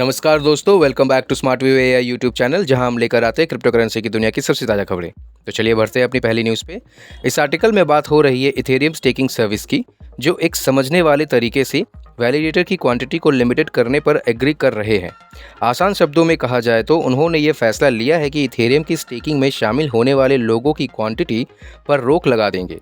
नमस्कार दोस्तों, welcome back to smart view AI YouTube channel, जहां हम लेकर आते हैं क्रिप्टो करेंसी की दुनिया की सबसे ताज़ा खबरें। तो चलिए बढ़ते हैं अपनी पहली न्यूज़ पे। इस आर्टिकल में बात हो रही है इथेरियम स्टेकिंग सर्विस की, जो एक समझने वाले तरीके से वैलिडेटर की क्वांटिटी को लिमिटेड करने पर एग्री कर रहे हैं। आसान शब्दों में कहा जाए तो उन्होंने ये फैसला लिया है कि इथेरियम की स्टेकिंग में शामिल होने वाले लोगों की क्वांटिटी पर रोक लगा देंगे।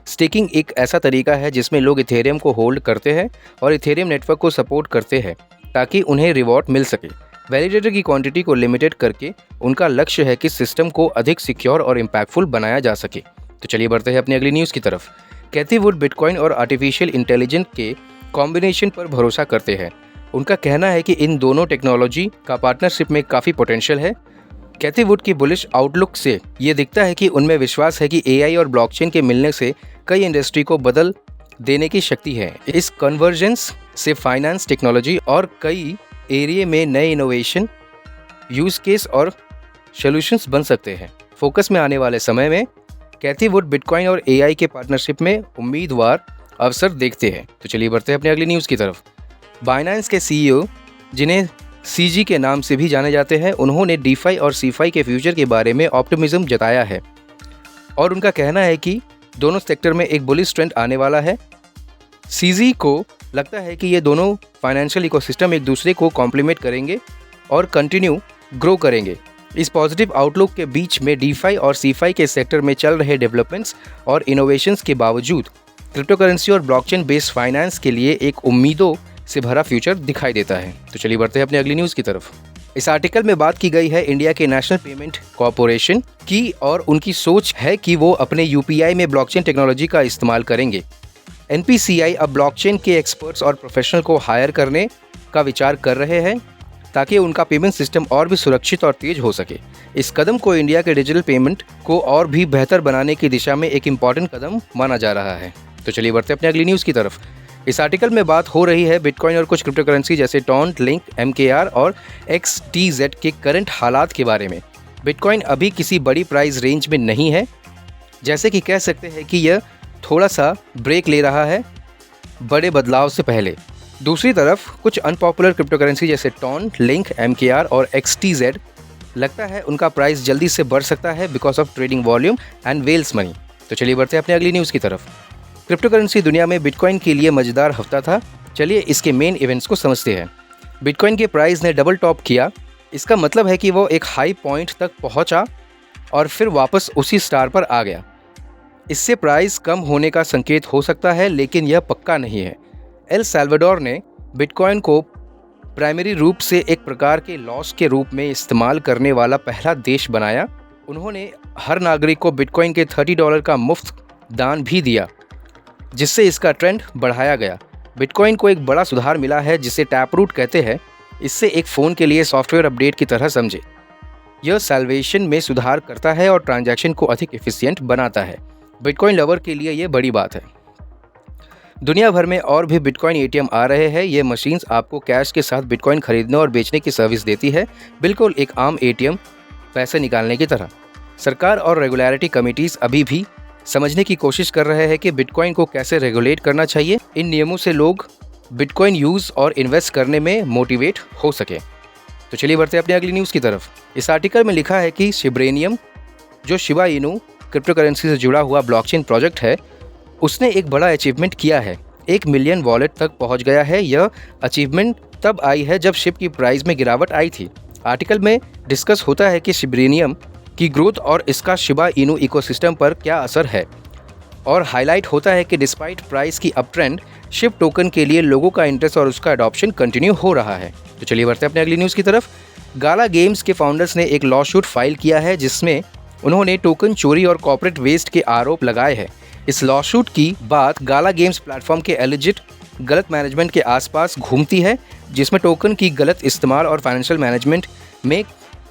स्टेकिंग एक ऐसा तरीका है जिसमें लोग इथेरियम को होल्ड करते हैं और इथेरियम नेटवर्क को सपोर्ट करते हैं ताकि उन्हें रिवॉर्ड मिल सके। वैलिडेटर की क्वांटिटी को लिमिटेड करके उनका लक्ष्य है कि सिस्टम को अधिक सिक्योर और इम्पैक्टफुल बनाया जा सके। तो चलिए बढ़ते हैं अपनी अगली न्यूज़ की तरफ। कैथी वुड बिटकॉइन और आर्टिफिशियल इंटेलिजेंस के कॉम्बिनेशन पर भरोसा करते हैं। उनका कहना है कि इन दोनों टेक्नोलॉजी का पार्टनरशिप में काफ़ी पोटेंशियल है। कैथी वुड की बुलिश आउटलुक से ये दिखता है कि उनमें विश्वास है कि एआई और ब्लॉकचेन के मिलने से कई इंडस्ट्री को बदल देने की शक्ति है। इस कन्वर्जेंस से फाइनेंस, टेक्नोलॉजी और कई एरिया में नए इनोवेशन, यूज केस और सॉल्यूशंस बन सकते हैं। फोकस में आने वाले समय में कैथी वुड बिटकॉइन और एआई के पार्टनरशिप में उम्मीदवार अवसर देखते हैं। तो चलिए बढ़ते हैं अपनी अगली न्यूज़ की तरफ। बाइनेंस के सीईओ, जिन्हें सीजी के नाम से भी जाने जाते हैं, उन्होंने डीफाई और सीफाई के फ्यूचर के बारे में ऑप्टिमिज्म जताया है और उनका कहना है कि दोनों सेक्टर में एक बुलिश ट्रेंड आने वाला है। सीजी को लगता है कि ये दोनों फाइनेंशियल इकोसिस्टम एक दूसरे को कॉम्प्लीमेंट करेंगे और कंटिन्यू ग्रो करेंगे। इस पॉजिटिव आउटलुक के बीच में डीफाई और सीफाई के सेक्टर में चल रहे डेवलपमेंट्स और इनोवेशंस के बावजूद क्रिप्टो करेंसी और ब्लॉकचेन बेस्ड फाइनेंस के लिए एक उम्मीदों से भरा फ्यूचर दिखाई देता है। तो चलिए बढ़ते हैं अपनी अगली न्यूज़ की तरफ। इस आर्टिकल में बात की गई है इंडिया के नेशनल पेमेंट कॉरपोरेशन की और उनकी सोच है कि वो अपने यूपीआई में ब्लॉकचेन टेक्नोलॉजी का इस्तेमाल करेंगे। एनपीसीआई अब ब्लॉकचेन के एक्सपर्ट्स और प्रोफेशनल को हायर करने का विचार कर रहे हैं ताकि उनका पेमेंट सिस्टम और भी सुरक्षित और तेज हो सके। इस कदम को इंडिया के डिजिटल पेमेंट को और भी बेहतर बनाने की दिशा में एक इम्पॉर्टेंट कदम माना जा रहा है। तो चलिए बढ़ते हैं अपनी अगली न्यूज़ की तरफ। इस आर्टिकल में बात हो रही है बिटकॉइन और कुछ क्रिप्टो करेंसी जैसे टॉन्ट, लिंक, एमकेआर और एक्सटीजेड के करंट हालात के बारे में। बिटकॉइन अभी किसी बड़ी प्राइस रेंज में नहीं है, जैसे कि कह सकते हैं कि यह थोड़ा सा ब्रेक ले रहा है बड़े बदलाव से पहले। दूसरी तरफ कुछ अनपॉपुलर क्रिप्टो करेंसी जैसे टॉन्ट, लिंक, एमकेआर और एक्सटीजेड लगता है उनका प्राइस जल्दी से बढ़ सकता है because of trading volume and whales money. तो चलिए बढ़ते हैं अपनी अगली न्यूज़ की तरफ। क्रिप्टो करेंसी दुनिया में बिटकॉइन के लिए मज़ेदार हफ्ता था। चलिए इसके मेन इवेंट्स को समझते हैं। बिटकॉइन के प्राइस ने डबल टॉप किया। इसका मतलब है कि वो एक हाई पॉइंट तक पहुंचा और फिर वापस उसी स्टार पर आ गया। इससे प्राइस कम होने का संकेत हो सकता है, लेकिन यह पक्का नहीं है। एल साल्वाडोर ने बिटकॉइन को प्राइमरी रूप से एक प्रकार के लॉस के रूप में इस्तेमाल करने वाला पहला देश बनाया। उन्होंने हर नागरिक को बिटकॉइन के $30 का मुफ्त दान भी दिया, जिससे इसका ट्रेंड बढ़ाया गया। बिटकॉइन को एक बड़ा सुधार मिला है जिसे टैपरूट कहते हैं। इससे एक फ़ोन के लिए सॉफ्टवेयर अपडेट की तरह समझे। यह सैल्वेशन में सुधार करता है और ट्रांजैक्शन को अधिक एफिशिएंट बनाता है। बिटकॉइन लवर के लिए ये बड़ी बात है। दुनिया भर में और भी बिटकॉइन एटीएम आ रहे हैं। ये मशीन्स आपको कैश के साथ बिटकॉइन खरीदने और बेचने की सर्विस देती है, बिल्कुल एक आम एटीएम पैसे निकालने की तरह। सरकार और रेगुलेटरी कमिटीज़ अभी भी समझने की कोशिश कर रहे हैं कि बिटकॉइन को कैसे रेगुलेट करना चाहिए। इन नियमों से लोग बिटकॉइन यूज़ और इन्वेस्ट करने में मोटिवेट हो सके। तो चलिए बढ़ते हैं अपनी अगली न्यूज़ की तरफ। इस आर्टिकल में लिखा है कि शिब्रेनियम, जो शिबा इनू क्रिप्टो करेंसी से जुड़ा हुआ ब्लॉकचेन प्रोजेक्ट है, उसने एक बड़ा अचीवमेंट किया है। 1 मिलियन वॉलेट तक पहुंच गया है। यह अचीवमेंट तब आई है जब शिप की प्राइस में गिरावट आई थी। आर्टिकल में डिस्कस होता है कि शिब्रेनियम की ग्रोथ और इसका शिबा इनू इकोसिस्टम पर क्या असर है, और हाईलाइट होता है कि डिस्पाइट प्राइस की अप ट्रेंड, शिप टोकन के लिए लोगों का इंटरेस्ट और उसका अडॉप्शन कंटिन्यू हो रहा है। तो चलिए बढ़ते हैं अपने अगली न्यूज़ की तरफ। गाला गेम्स के फाउंडर्स ने एक लॉ शूट फाइल किया है जिसमें उन्होंने टोकन चोरी और कॉर्पोरेट वेस्ट के आरोप लगाए हैं। इस लॉ शूट की बात गाला गेम्स प्लेटफॉर्म के एलिजिट गलत मैनेजमेंट के आसपास घूमती है, जिसमें टोकन की गलत इस्तेमाल और फाइनेंशियल मैनेजमेंट में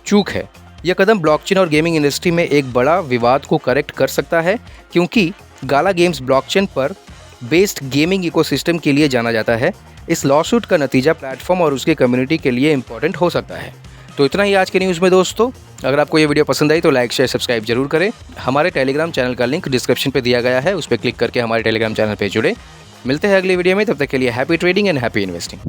चूक है। यह कदम ब्लॉकचेन और गेमिंग इंडस्ट्री में एक बड़ा विवाद को करेक्ट कर सकता है, क्योंकि गाला गेम्स ब्लॉकचेन पर बेस्ड गेमिंग इकोसिस्टम के लिए जाना जाता है। इस लॉसूट का नतीजा प्लेटफॉर्म और उसके कम्युनिटी के लिए इंपॉर्टेंट हो सकता है। तो इतना ही आज के न्यूज़ में दोस्तों। अगर आपको ये वीडियो पसंद आई तो लाइक, शेयर, सब्सक्राइब जरूर करें। हमारे टेलीग्राम चैनल का लिंक डिस्क्रिप्शन पे दिया गया है, उस पर क्लिक करके हमारे टेलीग्राम चैनल पे जुड़े। मिलते हैं अगली वीडियो में, तब तक के लिए happy trading and happy investing.